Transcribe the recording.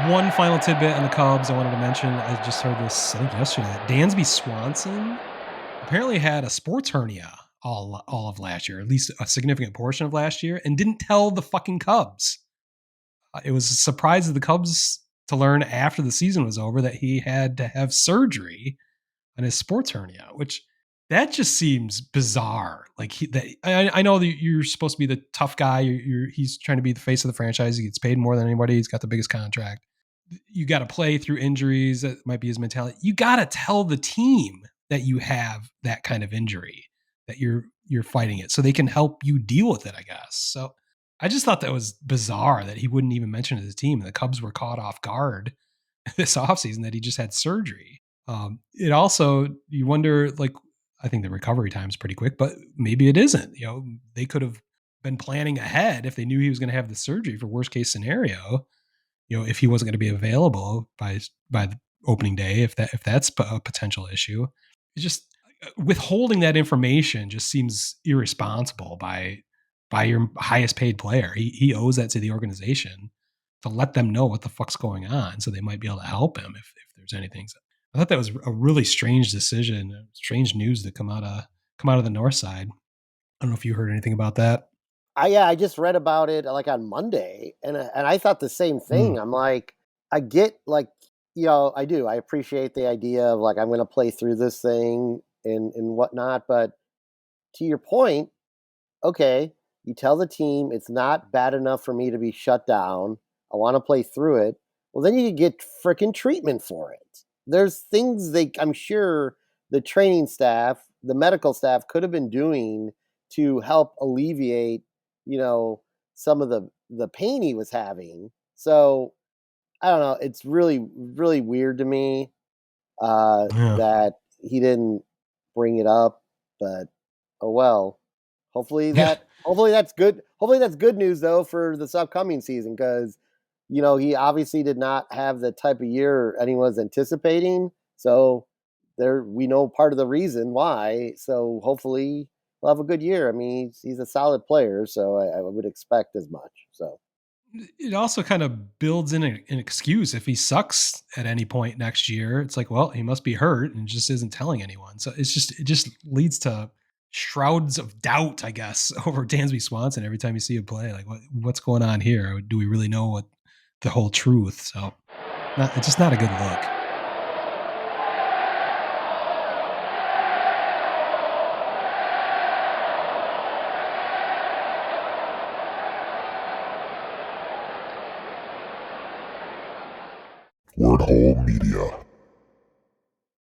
One final tidbit on the Cubs I wanted to mention. I just heard this, I think, yesterday. Dansby Swanson apparently had a sports hernia all of last year, at least a significant portion of last year, and didn't tell the fucking Cubs. It was a surprise to the Cubs to learn after the season was over that he had to have surgery on his sports hernia, which that just seems bizarre. Like I know that you're supposed to be the tough guy. He's trying to be the face of the franchise. He gets paid more than anybody. He's got the biggest contract. You got to play through injuries. That might be his mentality. You got to tell the team that you have that kind of injury, that you're fighting it, so they can help you deal with it, I guess. So I just thought that was bizarre that he wouldn't even mention it to his team. The Cubs were caught off guard this offseason that he just had surgery. It also, you wonder, like, I think the recovery time is pretty quick, but maybe it isn't. They could have been planning ahead if they knew he was going to have the surgery for worst case scenario. If he wasn't going to be available by the opening day, if that's a potential issue, it just withholding that information just seems irresponsible by your highest paid player. He owes that to the organization to let them know what the fuck's going on, so they might be able to help him if there's anything. So I thought that was a really strange decision, strange news to come out of the north side. I don't know if you heard anything about that. I just read about it like on Monday, and I thought the same Mm. thing. I'm like, I get like, I do. I appreciate the idea of like I'm going to play through this thing and whatnot. But to your point, okay, you tell the team it's not bad enough for me to be shut down. I want to play through it. Well, then you could get freaking treatment for it. There's things I'm sure the training staff, the medical staff could have been doing to help alleviate, you know, some of the pain he was having. So I don't know. It's really, really weird to me Yeah. that he didn't bring it up, but oh well. Yeah. Hopefully that's good. Hopefully that's good news though for this upcoming season because he obviously did not have the type of year anyone's anticipating. So there we know part of the reason why. So hopefully he'll have a good year. I mean, he's a solid player, so I would expect as much. So It also kind of builds in an excuse if he sucks at any point next year. It's like, well, he must be hurt and just isn't telling anyone. So it just leads to shrouds of doubt, I guess, over Dansby Swanson every time you see him play. Like, what's going on here? Do we really know what the whole truth? So, it's just not a good look. Word Hole Media.